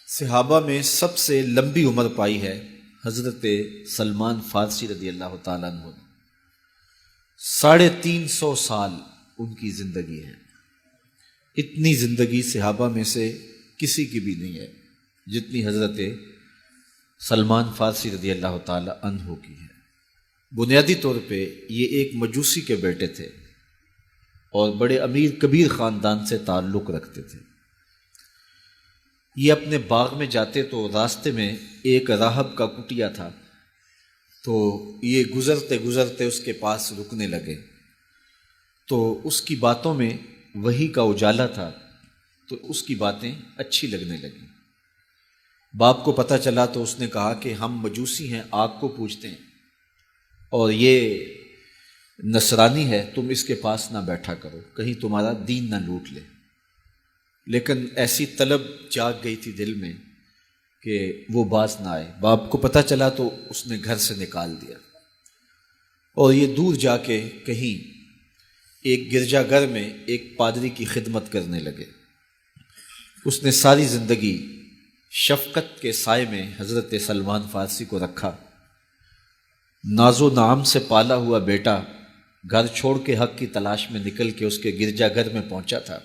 صحابہ میں سب سے لمبی عمر پائی ہے حضرت سلمان فارسی رضی اللہ تعالیٰ عنہ نے۔ 350 سال ان کی زندگی ہے۔ اتنی زندگی صحابہ میں سے کسی کی بھی نہیں ہے جتنی حضرت سلمان فارسی رضی اللہ تعالیٰ عنہ کی ہے۔ بنیادی طور پہ یہ ایک مجوسی کے بیٹے تھے اور بڑے امیر کبیر خاندان سے تعلق رکھتے تھے۔ یہ اپنے باغ میں جاتے تو راستے میں ایک راہب کا کٹیا تھا، تو یہ گزرتے گزرتے اس کے پاس رکنے لگے، تو اس کی باتوں میں وحی کا اجالا تھا، تو اس کی باتیں اچھی لگنے لگیں۔ باپ کو پتہ چلا تو اس نے کہا کہ ہم مجوسی ہیں، آگ کو پوجتے ہیں، اور یہ نصرانی ہے، تم اس کے پاس نہ بیٹھا کرو، کہیں تمہارا دین نہ لوٹ لے۔ لیکن ایسی طلب جاگ گئی تھی دل میں کہ وہ باز نہ آئے۔ باپ کو پتہ چلا تو اس نے گھر سے نکال دیا، اور یہ دور جا کے کہیں ایک گرجا گھر میں ایک پادری کی خدمت کرنے لگے۔ اس نے ساری زندگی شفقت کے سائے میں حضرت سلمان فارسی کو رکھا۔ ناز و نعم سے پالا ہوا بیٹا گھر چھوڑ کے حق کی تلاش میں نکل کے اس کے گرجا گھر میں پہنچا تھا۔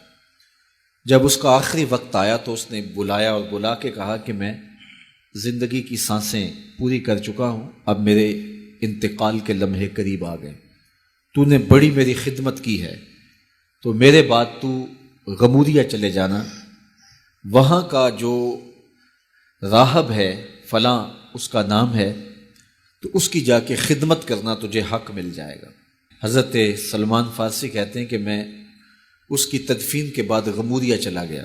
جب اس کا آخری وقت آیا تو اس نے بلایا اور بلا کے کہا کہ میں زندگی کی سانسیں پوری کر چکا ہوں، اب میرے انتقال کے لمحے قریب آ گئے، تو نے بڑی میری خدمت کی ہے، تو میرے بعد تو غمودیہ چلے جانا، وہاں کا جو راہب ہے فلاں اس کا نام ہے، تو اس کی جا کے خدمت کرنا، تجھے حق مل جائے گا۔ حضرت سلمان فارسی کہتے ہیں کہ میں اس کی تدفین کے بعد غمودیہ چلا گیا،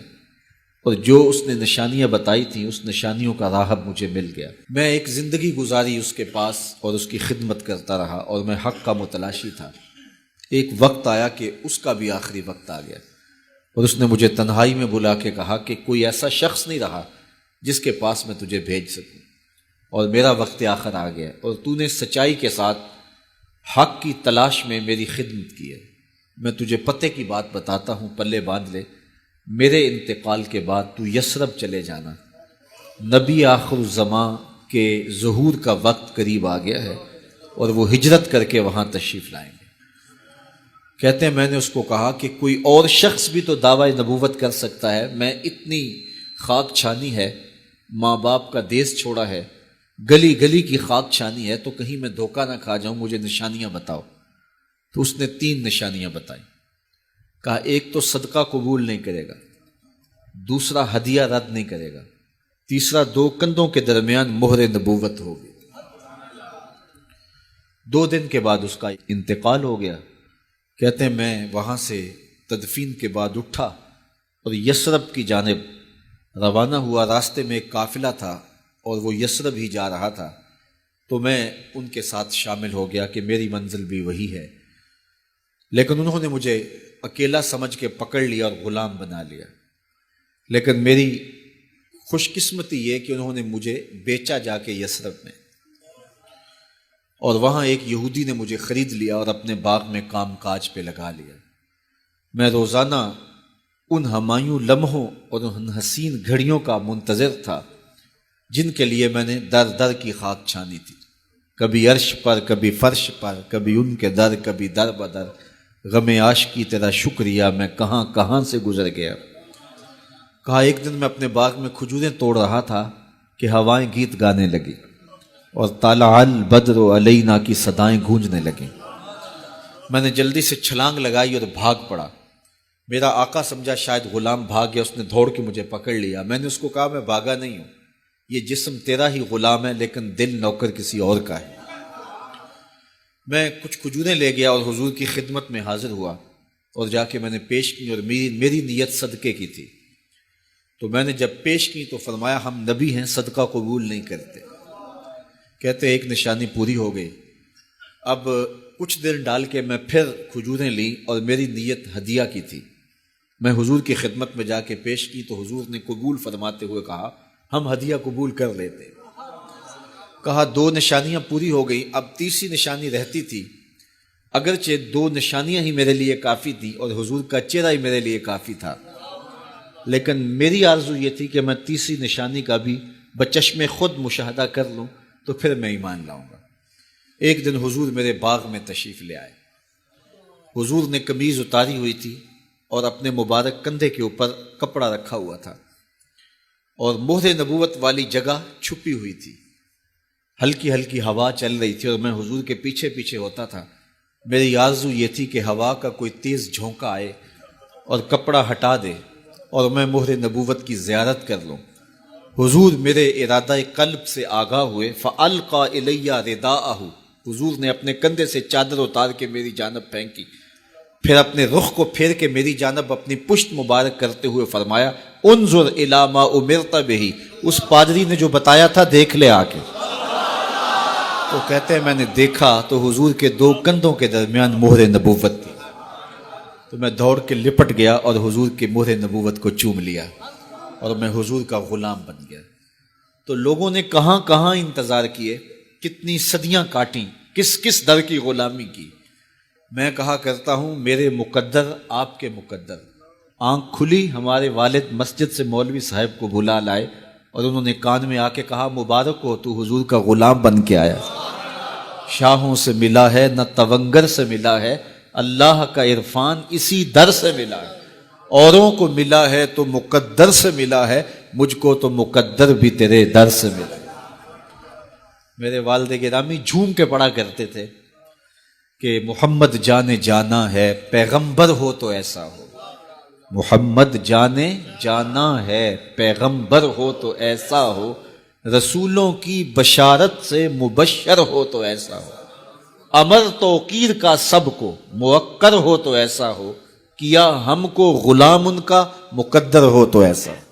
اور جو اس نے نشانیاں بتائی تھیں اس نشانیوں کا راہب مجھے مل گیا۔ میں ایک زندگی گزاری اس کے پاس اور اس کی خدمت کرتا رہا، اور میں حق کا متلاشی تھا۔ ایک وقت آیا کہ اس کا بھی آخری وقت آ گیا، اور اس نے مجھے تنہائی میں بلا کے کہا کہ کوئی ایسا شخص نہیں رہا جس کے پاس میں تجھے بھیج سکوں، اور میرا وقت آخر آ گیا، اور تو نے سچائی کے ساتھ حق کی تلاش میں میری خدمت کی ہے۔ میں تجھے پتے کی بات بتاتا ہوں، پلے باندھ لے، میرے انتقال کے بعد تو یثرب چلے جانا، نبی آخر الزماں کے ظہور کا وقت قریب آ گیا ہے، اور وہ ہجرت کر کے وہاں تشریف لائیں گے۔ کہتے ہیں میں نے اس کو کہا کہ کوئی اور شخص بھی تو دعوی نبوت کر سکتا ہے، میں اتنی خاک چھانی ہے، ماں باپ کا دیس چھوڑا ہے، گلی گلی کی خاک چھانی ہے، تو کہیں میں دھوکہ نہ کھا جاؤں، مجھے نشانیاں بتاؤ۔ تو اس نے 3 نشانیاں بتائیں۔ کہا ایک تو صدقہ قبول نہیں کرے گا، دوسرا ہدیہ رد نہیں کرے گا، تیسرا 2 کندھوں کے درمیان مہر نبوت ہوگی۔ 2 دن کے بعد اس کا انتقال ہو گیا۔ کہتے ہیں میں وہاں سے تدفین کے بعد اٹھا اور یثرب کی جانب روانہ ہوا۔ راستے میں ایک قافلہ تھا اور وہ یثرب ہی جا رہا تھا، تو میں ان کے ساتھ شامل ہو گیا کہ میری منزل بھی وہی ہے، لیکن انہوں نے مجھے اکیلا سمجھ کے پکڑ لیا اور غلام بنا لیا۔ لیکن میری خوش قسمتی یہ کہ انہوں نے مجھے بیچا جا کے یثرب میں، اور وہاں ایک یہودی نے مجھے خرید لیا اور اپنے باغ میں کام کاج پہ لگا لیا۔ میں روزانہ ان ہمایوں لمحوں اور ان حسین گھڑیوں کا منتظر تھا جن کے لیے میں نے در در کی خاک چھانی تھی، کبھی عرش پر، کبھی فرش پر، کبھی ان کے در، کبھی در بدر، غم عاشقی تیرا شکریہ، میں کہاں کہاں سے گزر گیا۔ کہا ایک دن میں اپنے باغ میں کھجوریں توڑ رہا تھا کہ ہوائیں گیت گانے لگی، اور طلع البدر علینا کی صدائیں گونجنے لگیں۔ میں نے جلدی سے چھلانگ لگائی اور بھاگ پڑا۔ میرا آقا سمجھا شاید غلام بھاگ گیا، اس نے دوڑ کے مجھے پکڑ لیا۔ میں نے اس کو کہا میں بھاگا نہیں ہوں، یہ جسم تیرا ہی غلام ہے، لیکن دل نوکر کسی اور کا ہے۔ میں کچھ کھجوریں لے گیا اور حضور کی خدمت میں حاضر ہوا، اور جا کے میں نے پیش کی، اور میری نیت صدقے کی تھی۔ تو میں نے جب پیش کی تو فرمایا ہم نبی ہیں، صدقہ قبول نہیں کرتے۔ کہتے ایک نشانی پوری ہو گئی۔ اب کچھ دن ڈال کے میں پھر کھجوریں لی، اور میری نیت ہدیہ کی تھی۔ میں حضور کی خدمت میں جا کے پیش کی تو حضور نے قبول فرماتے ہوئے کہا ہم ہدیہ قبول کر لیتے۔ کہا 2 نشانیاں پوری ہو گئی، اب تیسری نشانی رہتی تھی، اگرچہ 2 نشانیاں ہی میرے لیے کافی تھی اور حضور کا چہرہ ہی میرے لیے کافی تھا، لیکن میری آرزو یہ تھی کہ میں تیسری نشانی کا بھی بچشم خود مشاہدہ کر لوں تو پھر میں ایمان لاؤں گا۔ ایک دن حضور میرے باغ میں تشریف لے آئے۔ حضور نے قمیض اتاری ہوئی تھی اور اپنے مبارک کندھے کے اوپر کپڑا رکھا ہوا تھا، اور مہر نبوت والی جگہ چھپی ہوئی تھی۔ ہلکی ہلکی ہوا چل رہی تھی اور میں حضور کے پیچھے پیچھے ہوتا تھا۔ میری آرزو یہ تھی کہ ہوا کا کوئی تیز جھونکا آئے اور کپڑا ہٹا دے اور میں مہر نبوت کی زیارت کر لوں۔ حضور میرے ارادہ قلب سے آگاہ ہوئے۔ فَأَلْقَى إِلَيَّ رِدَاءَهُ، حضور نے اپنے کندھے سے چادر اتار کے میری جانب پھینکی، پھر اپنے رخ کو پھیر کے میری جانب اپنی پشت مبارک کرتے ہوئے فرمایا انظر الی ما امرت بہ، اس پادری نے جو بتایا تھا دیکھ لے آ کے۔ تو کہتے ہیں میں نے دیکھا تو حضور کے دو کندھوں کے درمیان مہر نبوت تھی، تو میں دوڑ کے لپٹ گیا اور حضور کی مہر نبوت کو چوم لیا اور میں حضور کا غلام بن گیا۔ تو لوگوں نے کہاں کہاں انتظار کیے، کتنی صدیاں کاٹیں، کس کس در کی غلامی کی۔ میں کہا کرتا ہوں میرے مقدر آپ کے مقدر۔ آنکھ کھلی، ہمارے والد مسجد سے مولوی صاحب کو بلا لائے اور انہوں نے کان میں آ کے کہا مبارک ہو، تو حضور کا غلام بن کے آیا۔ شاہوں سے ملا ہے نہ تونگر سے ملا ہے، اللہ کا عرفان اسی در سے ملا ہے۔ اوروں کو ملا ہے تو مقدر سے ملا ہے، مجھ کو تو مقدر بھی تیرے در سے ملا ہے۔ میرے والد گرامی جھوم کے پڑھا کرتے تھے کہ محمد جانے جانا ہے پیغمبر ہو تو ایسا ہو، محمد جانے جانا ہے پیغمبر ہو تو ایسا ہو، رسولوں کی بشارت سے مبشر ہو تو ایسا ہو، امر توقیر کا سب کو موقر ہو تو ایسا ہو، کیا ہم کو غلام ان کا مقدر ہو تو ایسا ہو۔